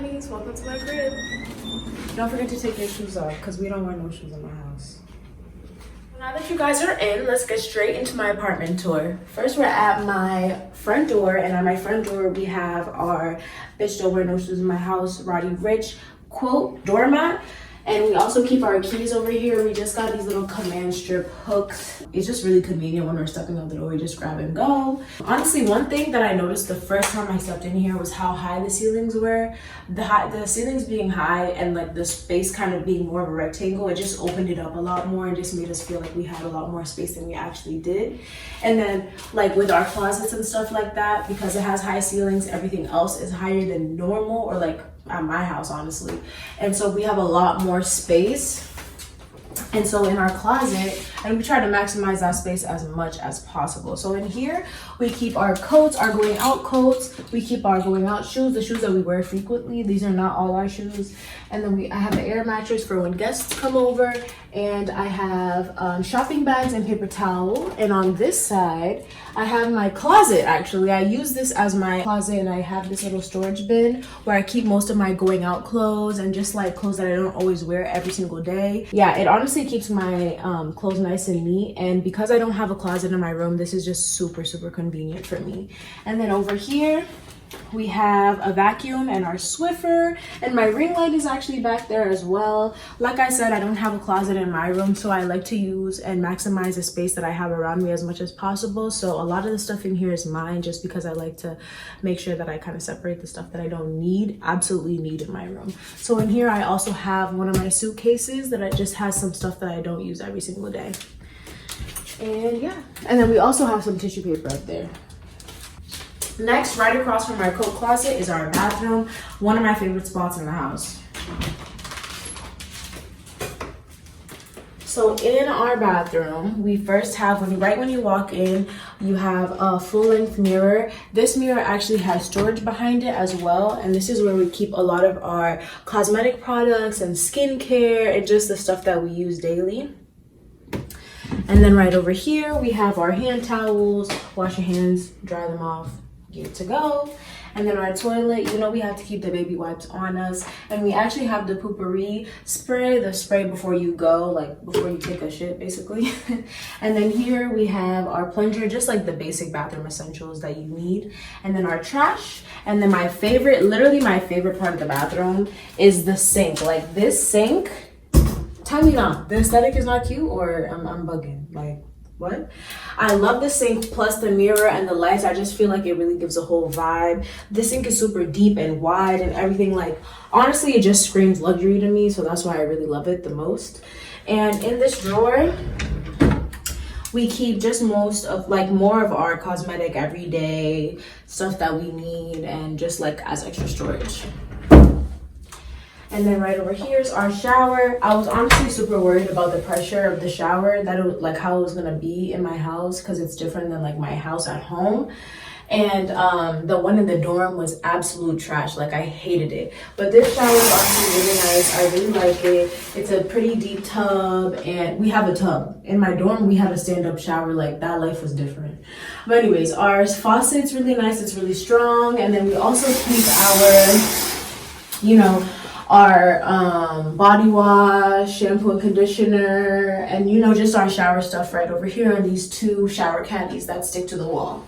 honeys, welcome to my crib. Don't forget to take your shoes off because we don't wear no shoes in my house. Now that you guys are in, let's get straight into my apartment tour. First, we're at my front door, and at my front door we have our bitch don't wear no shoes in my house Roddy Rich quote doormat. And we also keep our keys over here. We just got these little command strip hooks. It's just really convenient when we're stepping out the door, we just grab and go. Honestly, one thing that I noticed the first time I stepped in here was how high the ceilings were. The ceilings being high and like the space kind of being more of a rectangle, it just opened it up a lot more and just made us feel like we had a lot more space than we actually did. And then like with our closets and stuff like that, because it has high ceilings, everything else is higher than normal, or like at my house honestly, and so we have a lot more space. And so in our closet, and we try to maximize that space as much as possible. So in here we keep our coats, our going out coats, we keep our going out shoes, the shoes that we wear frequently. These are not all our shoes. And then I have an air mattress for when guests come over, and I have shopping bags and paper towel. And on this side I have my closet. Actually, I use this as my closet, and I have this little storage bin where I keep most of my going out clothes and just like clothes that I don't always wear every single day. Yeah, it honestly keeps my clothes nice and neat, and because I don't have a closet in my room, this is just super convenient for me. And then over here we have a vacuum and our Swiffer, and my ring light is actually back there as well. Like I said, I don't have a closet in my room, so I like to use and maximize the space that I have around me as much as possible. So a lot of the stuff in here is mine, just because I like to make sure that I kind of separate the stuff that I don't absolutely need in my room. So in here I also have one of my suitcases that just has some stuff that I don't use every single day. And yeah, and then we also have some tissue paper up there. Next, right across from our coat closet is our bathroom, one of my favorite spots in the house. So in our bathroom, we first have, right when you walk in, you have a full-length mirror. This mirror actually has storage behind it as well, and this is where we keep a lot of our cosmetic products and skincare and just the stuff that we use daily. And then right over here, we have our hand towels. Wash your hands, dry them off, good to go. And then our toilet, you know, we have to keep the baby wipes on us, and we actually have the poopery spray, the spray before you go, like before you take a shit basically. And then here we have our plunger, just like the basic bathroom essentials that you need. And then our trash. And then my favorite, literally my favorite part of the bathroom is the sink. Like this sink, tell me now, the aesthetic is not cute, or I'm bugging? Like, what? I love the sink plus the mirror and the lights. I just feel like it really gives a whole vibe. This sink is super deep and wide and everything. Like, honestly, it just screams luxury to me, so that's why I really love it the most. And in this drawer, we keep just most of, like, more of our cosmetic everyday stuff that we need, and just like as extra storage. And then right over here is our shower. I was honestly super worried about the pressure of the shower, like how it was gonna be in my house, because it's different than like my house at home. And the one in the dorm was absolute trash. Like, I hated it. But this shower is actually really nice. I really like it. It's a pretty deep tub, and we have a tub. In my dorm, we had a stand-up shower. Like, that life was different. But anyways, our faucet's really nice. It's really strong. And then we also keep our, you know, our body wash, shampoo and conditioner, and you know, just our shower stuff right over here, and these two shower caddies that stick to the wall.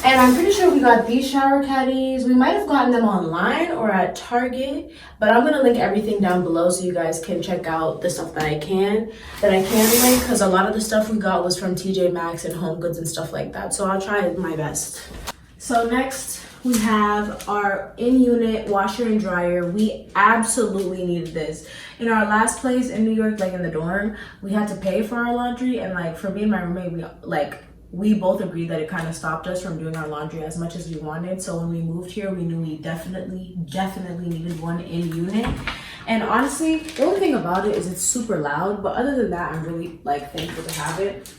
And I'm pretty sure we got these shower caddies. We might have gotten them online or at Target, but I'm gonna link everything down below so you guys can check out the stuff that I can link, because a lot of the stuff we got was from TJ Maxx and Home Goods and stuff like that. So I'll try my best. So next, we have our in-unit washer and dryer. We absolutely needed this. In our last place in New York, like in the dorm, we had to pay for our laundry, and like for me and my roommate, we both agreed that it kind of stopped us from doing our laundry as much as we wanted. So when we moved here, we knew we definitely needed one in-unit. And honestly, the only thing about it is it's super loud, but other than that, I'm really like thankful to have it.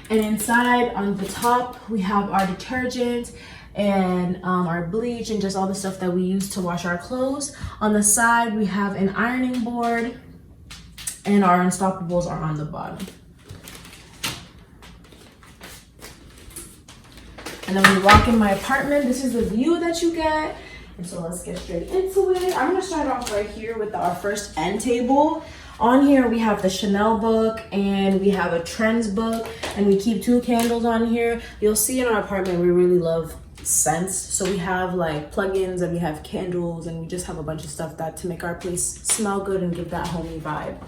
And inside on the top, we have our detergent and our bleach and just all the stuff that we use to wash our clothes. On the side, we have an ironing board, and our Unstoppables are on the bottom. And then when you walk in my apartment, this is the view that you get. And so let's get straight into it. I'm gonna start off right here with our first end table. On here we have the Chanel book and we have a trends book, and we keep 2 candles on here. You'll see in our apartment we really love scents, so we have like plugins and we have candles, and we just have a bunch of stuff that to make our place smell good and give that homey vibe.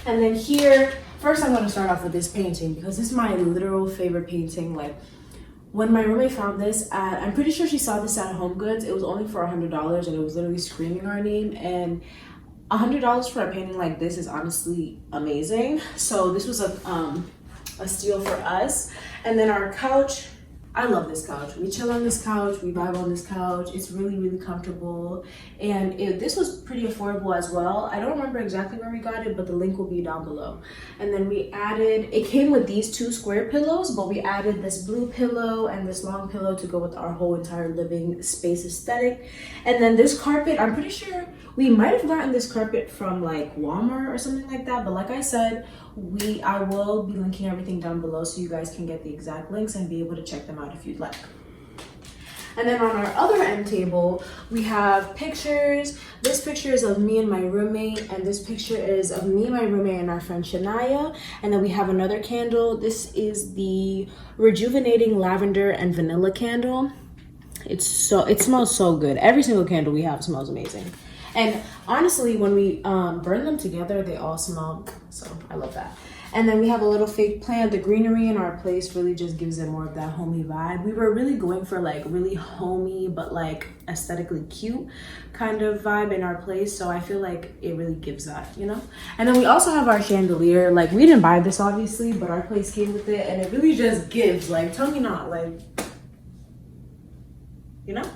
And then here, first I'm going to start off with this painting because this is my literal favorite painting. Like, when my roommate found this at, I'm pretty sure she saw this at Home Goods, it was only for $100 and it was literally screaming our name, and $100 for a painting like this is honestly amazing. So this was a steal for us. And then our couch, I love this couch. We chill on this couch, we vibe on this couch. It's really, really comfortable. And this was pretty affordable as well. I don't remember exactly where we got it, but the link will be down below. And then we added, it came with these 2 square pillows, but we added this blue pillow and this long pillow to go with our whole entire living space aesthetic. And then this carpet, I'm pretty sure we might have gotten this carpet from like Walmart or something like that. But like I said, I will be linking everything down below so you guys can get the exact links and be able to check them out if you'd like. And then on our other end table, we have pictures. This picture is of me and my roommate, and this picture is of me, my roommate, and our friend Shania. And then we have another candle. This is the Rejuvenating Lavender and Vanilla candle. It smells so good. Every single candle we have smells amazing. And honestly, when we burn them together, they all smell, so I love that. And then we have a little fake plant. The greenery in our place really just gives it more of that homey vibe. We were really going for like really homey, but like aesthetically cute kind of vibe in our place. So I feel like it really gives that, you know? And then we also have our chandelier. Like, we didn't buy this obviously, but our place came with it, and it really just gives, like, tell me not, like, you know?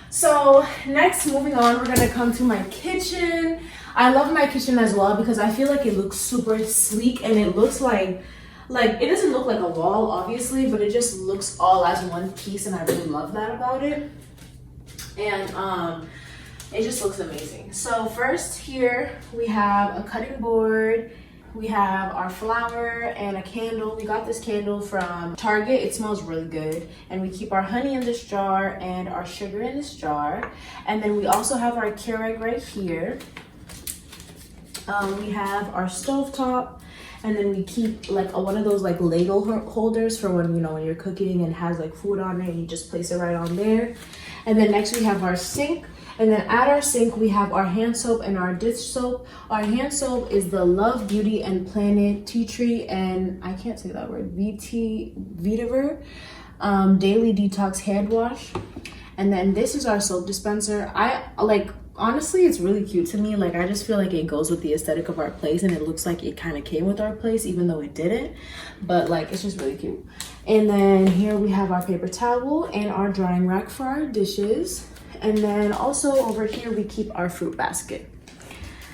So next, moving on, we're gonna come to my kitchen. I love my kitchen as well because I feel like it looks super sleek, and it looks like it doesn't look like a wall obviously, but it just looks all as one piece, and I really love that about it. And it just looks amazing. So first here we have a cutting board. We have our flour and a candle. We got this candle from Target. It smells really good. And we keep our honey in this jar and our sugar in this jar. And then we also have our Keurig right here. We have our stovetop. And then we keep like one of those like Lego holders for when, you know, when you're cooking and has like food on it, and you just place it right on there. And then next we have our sink. And then at our sink, we have our hand soap and our dish soap. Our hand soap is the Love, Beauty, and Planet Tea Tree, and I can't say that word, Vetiver Daily Detox Hand Wash. And then this is our soap dispenser. Honestly, it's really cute to me. Like, I just feel like it goes with the aesthetic of our place, and it looks like it kind of came with our place, even though it didn't. But like, it's just really cute. And then here we have our paper towel and our drying rack for our dishes. And then also over here, we keep our fruit basket.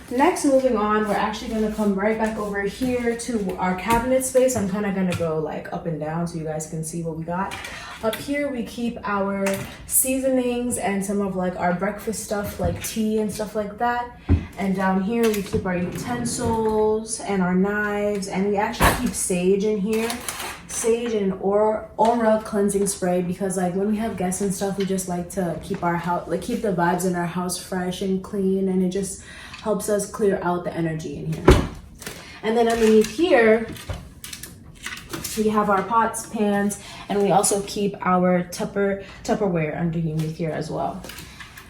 Next, moving on, we're actually gonna come right back over here to our cabinet space. I'm kind of gonna go like up and down so you guys can see what we got. Up here, we keep our seasonings and some of like our breakfast stuff, like tea and stuff like that. And down here, we keep our utensils and our knives, and we actually keep sage in here. Sage and aura cleansing spray, because like when we have guests and stuff, we just like to keep our house, like keep the vibes in our house fresh and clean, and it just helps us clear out the energy in here. And then underneath here, we have our pots, pans, and we also keep our Tupperware underneath here as well.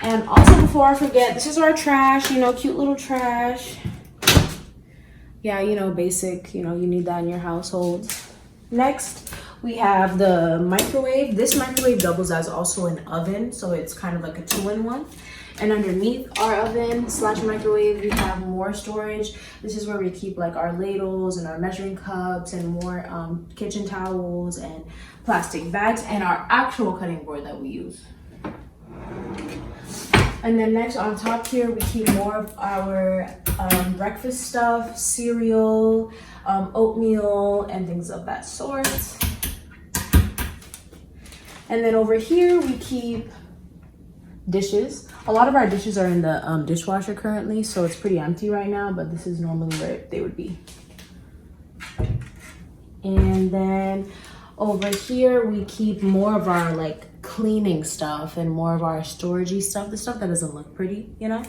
And also, before I forget, this is our trash, you know, cute little trash. Yeah, you know, basic, you know, you need that in your household. Next, we have the microwave. This microwave doubles as also an oven, so it's kind of like a 2-in-1. And underneath our oven / microwave, we have more storage. This is where we keep like our ladles and our measuring cups and more kitchen towels and plastic bags and our actual cutting board that we use. And then next on top here, we keep more of our breakfast stuff, cereal, oatmeal, and things of that sort. And then over here, we keep dishes. A lot of our dishes are in the dishwasher currently, so it's pretty empty right now, but this is normally where they would be. And then over here, we keep more of our like cleaning stuff and more of our storagey stuff, the stuff that doesn't look pretty, you know?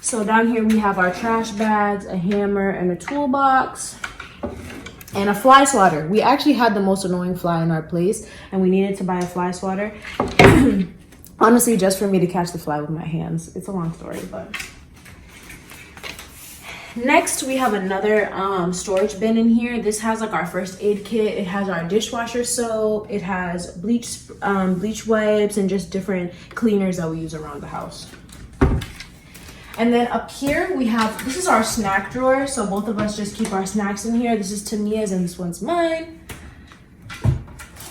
So down here we have our trash bags, a hammer, and a toolbox, and a fly swatter. We actually had the most annoying fly in our place, and we needed to buy a fly swatter. Honestly, just for me to catch the fly with my hands. It's a long story, but... Next, we have another storage bin in here. This has like our first aid kit. It has our dishwasher soap. It has bleach wipes and just different cleaners that we use around the house. And then up here we have, this is our snack drawer. So both of us just keep our snacks in here. This is Tamia's and this one's mine.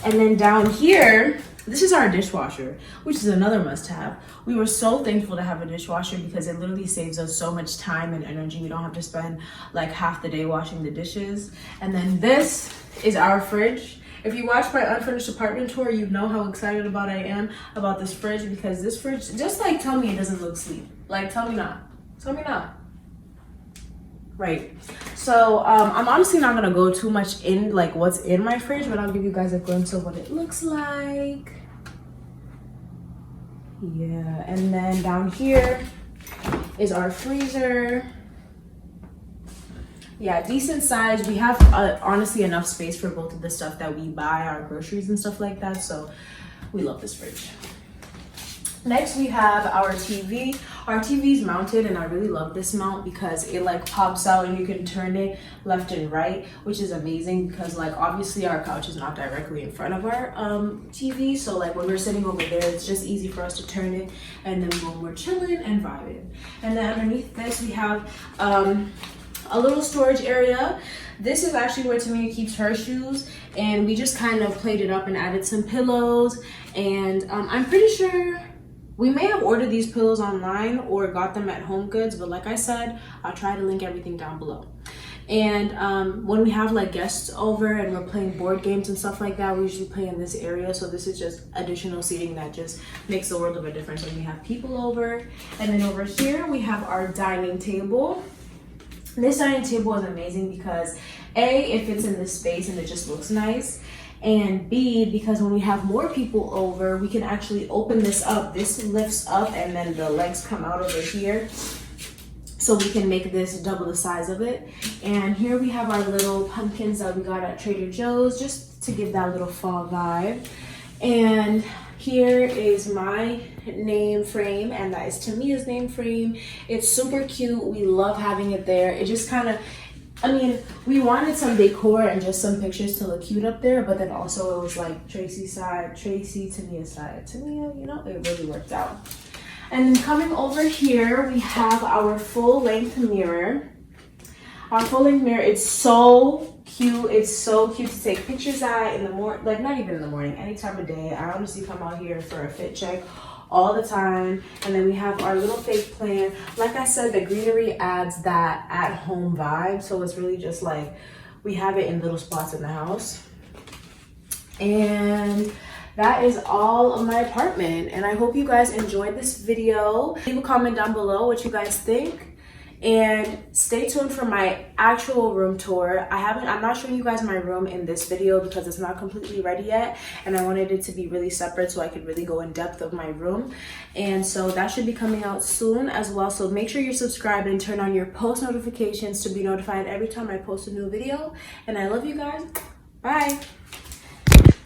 And then down here, this is our dishwasher, which is another must-have. We were so thankful to have a dishwasher because it literally saves us so much time and energy. We don't have to spend like half the day washing the dishes. And then this is our fridge. If you watch my Unfurnished apartment tour, you know how excited I am about this fridge, because this fridge, just like tell me it doesn't look sleek. Like tell me not. Tell me not. Right. So I'm honestly not gonna go too much in like what's in my fridge, but I'll give you guys a glimpse of what it looks like. Yeah, and then down here is our freezer. Yeah, decent size. We have honestly enough space for both of the stuff that we buy, our groceries and stuff like that. So we love this fridge. Next, we have our TV. Our TV is mounted, and I really love this mount because it like pops out and you can turn it left and right, which is amazing because like obviously our couch is not directly in front of our TV. So like when we're sitting over there, it's just easy for us to turn it, and then when we're chilling and vibing. And then underneath this, we have a little storage area. This is actually where Tamia keeps her shoes, and we just kind of played it up and added some pillows. And I'm pretty sure we may have ordered these pillows online or got them at Home Goods, but like I said, I'll try to link everything down below. And when we have like guests over and we're playing board games and stuff like that, we usually play in this area. So this is just additional seating that just makes the world of a difference when we have people over. And then over here, we have our dining table. This dining table is amazing because A, it fits in this space and it just looks nice. And B, because when we have more people over, we can actually open this up. This lifts up and then the legs come out over here. So we can make this double the size of it. And here we have our little pumpkins that we got at Trader Joe's just to give that little fall vibe. And here is my name frame, and that is Tamia's name frame. It's super cute. We love having it there. It just kind of, I mean, we wanted some decor and just some pictures to look cute up there, but then also it was like Tracy's side, Tracy, Tamia's side. Tamia, you know, it really worked out. And then coming over here, we have our full-length mirror. Our full-length mirror, it's so cute. It's so cute to take pictures at in the morning, like not even in the morning, any time of day. I honestly come out here for a fit check all the time. And then we have our little fake plant. Like I said, the greenery adds that at-home vibe. So it's really just like we have it in little spots in the house. And that is all of my apartment. And I hope you guys enjoyed this video. Leave a comment down below what you guys think. And stay tuned for my actual room tour. I'm not showing you guys my room in this video because it's not completely ready yet, and I wanted it to be really separate so I could really go in depth of my room. And so that should be coming out soon as well. So make sure you're subscribed and turn on your post notifications to be notified every time I post a new video. And I love you guys. Bye.